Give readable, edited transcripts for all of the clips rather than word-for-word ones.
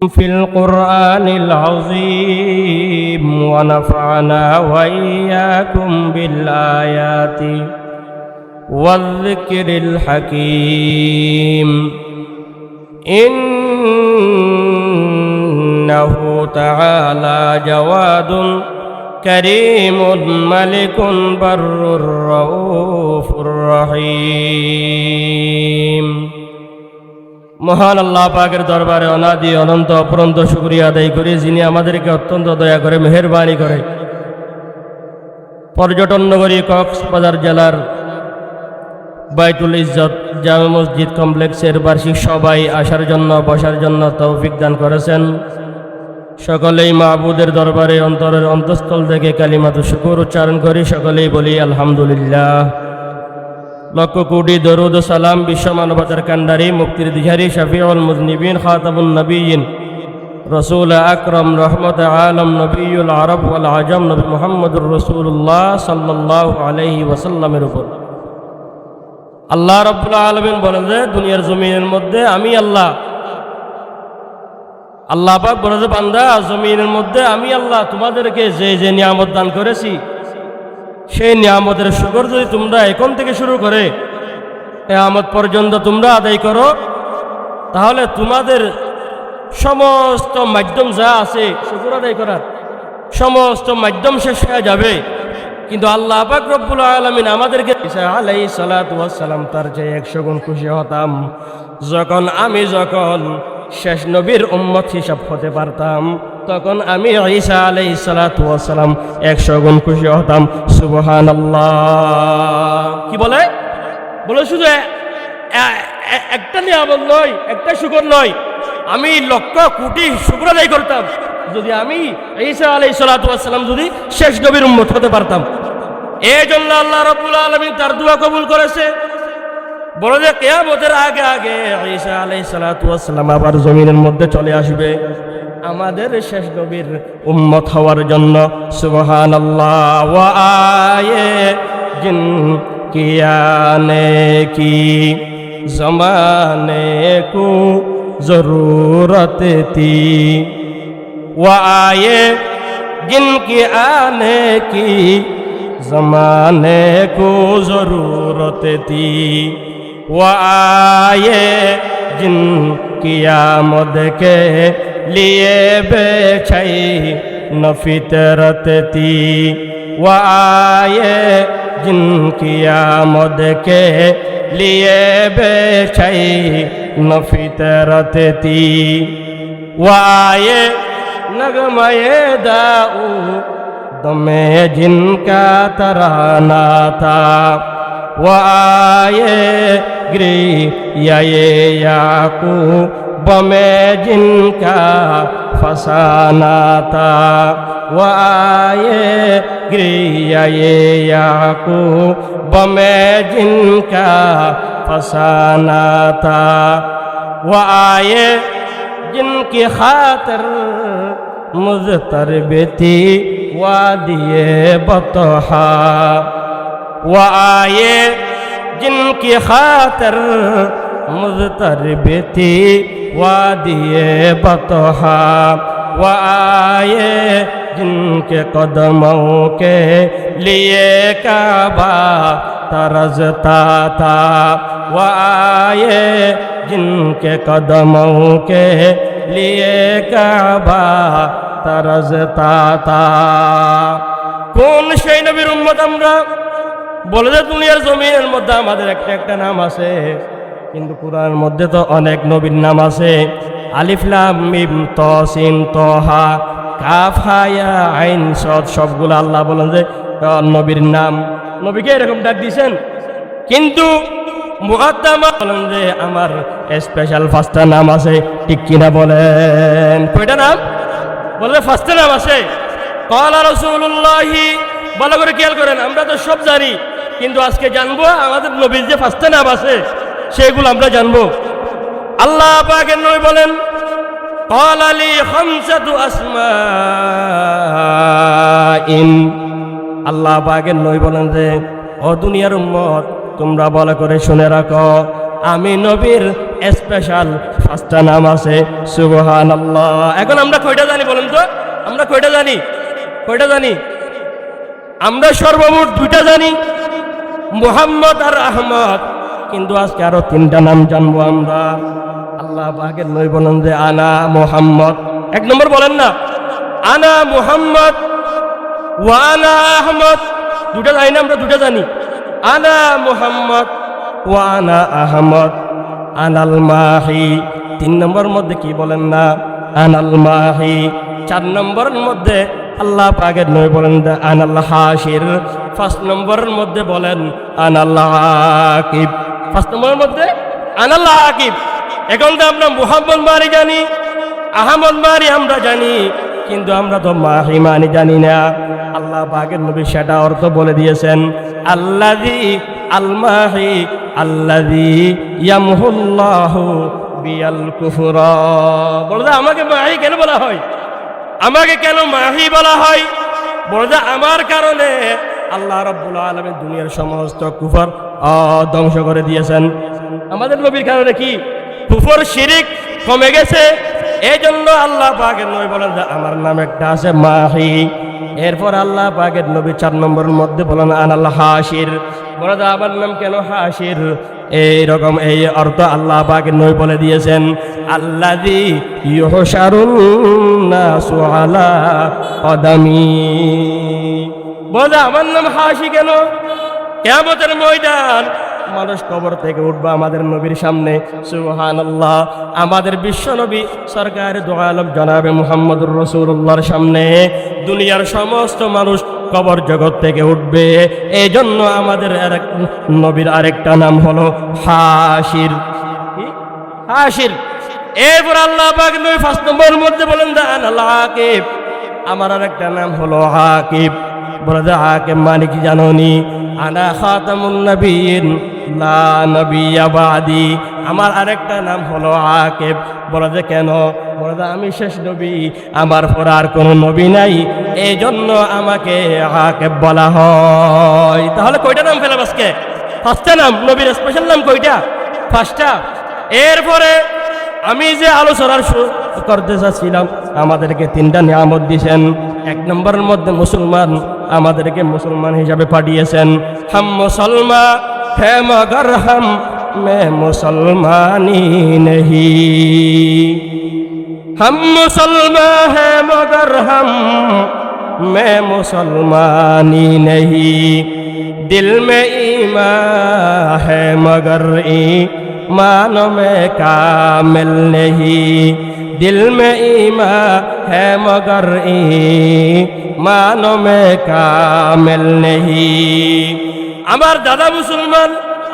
في القرآن العظيم ونفعنا وإياكم بالآيات والذكر الحكيم إنه تعالى جواد كريم ملك بر رؤوف رحيم। মহান আল্লাহ পাকের দরবারে অনাদি অনন্ত অপরন্ত শুকরিয়া আদায় করি, যিনি আমাদেরকে অত্যন্ত দয়া করে মেহেরবানি করে পর্যটন নগরী কক্সবাজার জেলার বাইতুল ইজ্জত জামে মসজিদ কমপ্লেক্সের বার্ষিক সভায় আসার জন্য বসার জন্য তৌফিক দান করেছেন। সকলেই মাহবুদের দরবারে অন্তরের অন্তঃস্থল থেকে কালিমাতু শুকর উচ্চারণ করি, সকলেই বলি আলহামদুলিল্লাহ। লক্ষ কোটি দরুদ ও সালাম বিশ্ব মানবতার কান্ডারি মুক্তির দিহারি শফিউল মুজনিবিন খাতামুন নবিয়িন রসুল আকরম রহমত আলম নবিউল আরব ওয়াল আজম নবী মুহাম্মদুর রাসূলুল্লাহ সাল্লাল্লাহু আলাইহি ওয়াসাল্লামের উপর আল্লাহ রাব্বুল আলামিন বলেন যে দুনিয়ার জমিনের মধ্যে আমি আল্লাহ পাক বলে যে বান্দা, জমিনের মধ্যে আমি আল্লাহ তোমাদেরকে যে যে নিয়ামত দান করেছি, সেই নিয়ামতের শুকর যদি তোমরা এখন থেকে শুরু করে কিয়ামত পর্যন্ত তোমরা আদায় করো, তাহলে তোমাদের সমস্ত মাধ্যম যা আছে শুকর আদায় করার সমস্ত মাধ্যম শেষ হয়ে যাবে। কিন্তু আল্লাহ পাক রব্বুল আলামিন আমাদেরকে ঈসা আলাইহিস সালাতু ওয়াস সালাম তার চেয়ে 100 গুণ খুশি হতাম যখন শেষ নবীর উম্মত হিসাব হতে পারতাম, তখন আমি ঈসা আলাইহিস সালাতু ওয়াস সালাম 100 গুণ খুশি হতাম। সুবহানাল্লাহ। কি বলে শুধু একটা নিয়ামত নয়, একটা শুকর নয়, আমি লক্ষ কোটি শুকর আদায় করতাম যদি আমি ঈসা আলাইহিস সালাতু ওয়াস সালাম যদি শেষ নবীর উম্মত হতে পারতাম। এই জন্য আল্লাহ রাব্বুল আলামিন তার দোয়া কবুল করেছে। বড় যে কিয়ামতের আগে আগে ঈসা আলাইহিস সালাতু ওয়াস সালাম আবার জমিনের মধ্যে চলে আসবে আমাদের শেষ নবীর উম্মত হওয়ার জন্য। সুবহানাল্লাহ। ওয়া আয়ে জিন কি আনে কি জমানে কো জরুরত থी, ওয়া আয়ে জিন কি আনে কি জমানে কো জরুরত থी, वो आए जिन क़यामत के लिए बेचई न फितरत थी, वो आए जिन क़यामत के लिए बेचई न फितरत थी, वो आए नगमे दाऊ दमे जिनका तराना था, वो आए गिरियाए याकूब में जिनका फसाना था, वो आए गिरियाए याकूब में जिनका फसाना था, वो आए जिनकी खातिर मुज़तरब थी वादिए बतहा, वो आए जिनकी खातिर मुज़तरब थी वादिए बतहा, वो आए जिनके कदमों के लिए काबा तरसता था, वो आए जिनके कदमों के लिए काबा तरसता था। কোন সেই নবীর উম্মত আমরা? বলে যে দুনিয়ার জমিনের মধ্যে আমাদের একটা নাম আছে, কিন্তু কুরআনের মধ্যে তো অনেক নবীর নাম আছে। আলিফ লাম মিম ত সিন ত হা কাফ হা ইয়া আইন সদ, সবগুলো আল্লাহ বলেন যে নবীর নাম, নবীকে এরকম ডাক দিয়েছেন। কিন্তু মুকাদ্দামা বলেন যে আমার স্পেশাল 5টা নাম আছে। ঠিক কিনা বলেন? কয়টা নাম? বলে 5টা নাম আছে। ক্বালা রাসূলুল্লাহি, ভালো করে খেয়াল করেন, আমরা তো সব জানি, কিন্তু আজকে জানবো আমাদের নবীর যে 5টা নাম আছে সেগুলো আমরা জানবো। আল্লাহ পাকের নবী বলেন ক্বালা লি খামসাতু আসমাইন, আল্লাহ পাকের নবী বলেন যে ও দুনিয়ার উম্মত, তোমরা ভালো করে শুনে রাখো, আমি নবীর স্পেশাল 5টা নাম আছে। সুবহানাল্লাহ। এখন আমরা কয়টা জানি বলেন তো? আমরা কয়টা জানি? আমরা সর্বমোট 2টা জানি, মুহাম্মদ আর আহমদ। কিন্তু আজকে আরো 3টা নাম জানবো আমরা। আল্লাহ পাকের নবী বলেন যে আনা মুহাম্মদ। 1 নম্বর বলেন না, আনা মুহাম্মদ ওয়া আনা আহমদ। 2টা জানি না? আমরা 2টা জানি, আনা মুহাম্মদ ওয়া আনা আহমদ, আনাল মাহি। 3 নম্বরের মধ্যে কি বলেন না, আনাল মাহি। 4 নম্বরের মধ্যে আল্লাহ পাকের নবী বলেন আনাল হাসির। 5 নম্বরের মধ্যে বলেন আনাল আকিব। 5 নম্বরের মধ্যে আনাল আকিব। এখন তো আমরা মুহাম্মদ মারি জানি, আহমদ মারি আমরা জানি, কিন্তু আমরা তো মাহি মানি জানি না। আল্লাহ পাকের নবী সেটা অর্থ বলে দিয়েছেন, আল্লাযী আল মাহি আল্লাযী ইয়ামহুল্লাহু বিয়াল কুফরা। বলদা আমাকে মাহি কেন বলা হয়? আমাকে কেন মাহি বলা হয়? বলদা আমার কারণে আল্লাহ রাব্বুল আলামিন দুনিয়ার সমস্ত কুফর ধ্বংস করে দিয়েছেন। আমাদের নবীর কারণে কি কুফর শিরিক কমে গেছে। এই জন্য আল্লাহ পাকের নবী বলেন যে আমার নাম একটা আছে মাহি। এরপর আল্লাহ পাকের নবী 4 নম্বরের মধ্যে বলেন আনাল হাসির। বলে আমার নাম কেন হাসির? এইরকম এই অর্থ আল্লাহ পাকের নবী বলে দিয়েছেন, আল্লাযী ইউহশারুন নাসু আলা কদামি। বলে আমার নাম হাসি কেন? কিয়ামতের ময়দান মানুষ কবর থেকে উঠবে আমাদের নবীর সামনে। সুবহানাল্লাহ। আমাদের বিশ্ব নবী সরকার দু আলম জনাবে মুহাম্মদুর রাসূলুল্লাহর সামনে দুনিয়ার সমস্ত মানুষ কবর জগৎ থেকে উঠবে। এই জন্য আমাদের নবীর আরেকটা নাম হলো হাসির। হাসির। এরপর আল্লাহ পাক নবী 5 নম্বরের মধ্যে বলেন আনাল আকিব। আমার আরেকটা নাম হলো আকিব। বলে যে আকিব মানে কি জানোনি? আনা খাতামুন নবিয়্যিন লা নবিয়্যা বাদি। আমার আরেকটা নাম হলো আকিব। বলে যে কেন? বলে যে আমি শেষ নবী, আমার পর আর কোনো নবী নাই, এই জন্য আমাকে আকিব বলা হয়। তাহলে কয়টা নাম পেলাম আজকে? 5টা নাম। নবীর স্পেশাল নাম কয়টা? 5টা। এরপরে আমি যে আলোচনার করতে চাচ্ছিলাম, আমাদেরকে 3টা নিয়ামত দিয়েছেন। 1 নম্বরের মধ্যে মুসলমান, আমাদেরকে মুসলমান হিসাবে পাঠিয়েছেন। হাম মুসলমান হে মগর হাম মে মুসলমানি নেহি। হাম মুসলমান হে মগর হাম মে মুসলমানি নেহি। দিল মে ঈমান হে মগর ईमान में कामिल नहीं। दिल में ईमान है मगर ईमान में कामिल नहीं। আমার দাদা মুসলমান,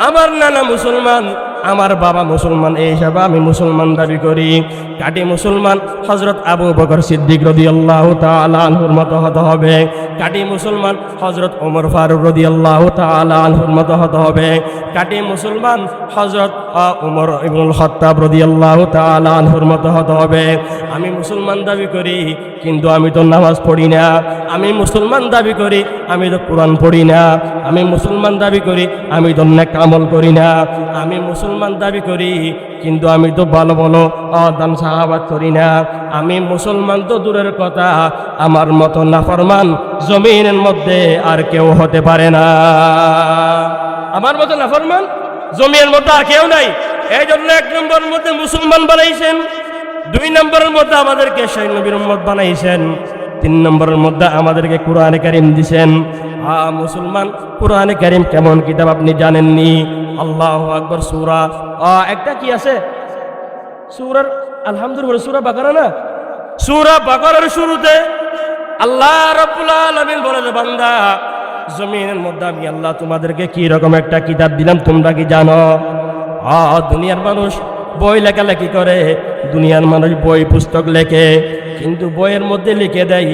আমার নানা মুসলমান, আমার বাবা মুসলমান, এই হিসাবে আমি মুসলমান দাবি করি। কাটি মুসলমান হযরত আবু বকর সিদ্দিক রাদিয়াল্লাহু তাআলা আনহুর মতো হতে হবে। কাটি মুসলমান হযরত ওমর ফারুক রাদিয়াল্লাহু তাআলা আনহুর মতো হতে হবে। কাটি মুসলমান হযরত ওমর ইবনুল খাত্তাব রাদিয়াল্লাহু তাআলা আনহুর মতো হতে হবে। আমি মুসলমান দাবি করি, কিন্তু আমি তো নামাজ পড়ি না। আমি মুসলমান দাবি করি, আমি তো কোরআন পড়ি না। আমি মুসলমান দাবি করি, আমি তো নেক আমল করি না। আমি মুসলমান দাবি করি, কিন্তু আমি তো ভালো ভালো দান সাহাবাত করি না। আমি মুসলমান তো দূরের কথা, আমার মতো নাফরমান জমিনের মধ্যে আর কেউ হতে পারে না। আমার মতো নাফরমান জমিনের মধ্যে আর কেউ নাই। এই জন্য 1 নম্বরের মধ্যে মুসলমান বানাইছেন, 2 নম্বরের মধ্যে আমাদেরকে সেই নবীর উম্মত বানাইছেন, 3 নম্বরের মধ্যে আমাদেরকে কোরআনে কারীম দিয়েছেন। মুসলমান কোরআনে কারীম কেমন কিতাব আপনি জানেননি? আল্লাহু আকবার। সূরা একটা কি আছে? সূরার আলহামদুলিল্লাহ, সূরা বাকারা না? সূরা বাকারার শুরুতে আল্লাহ রাব্বুল আলামিন বলে যে বান্দা, জমিনের মধ্যে আমি আল্লাহ তোমাদেরকে কি রকম একটা কিতাব দিলাম তোমরা কি জানো? দুনিয়ার মানুষ বই লেখালেখি করে, দুনিয়ার মানুষ বই পুস্তক লেখে, কিন্তু বইয়ের মধ্যে লিখে দেয়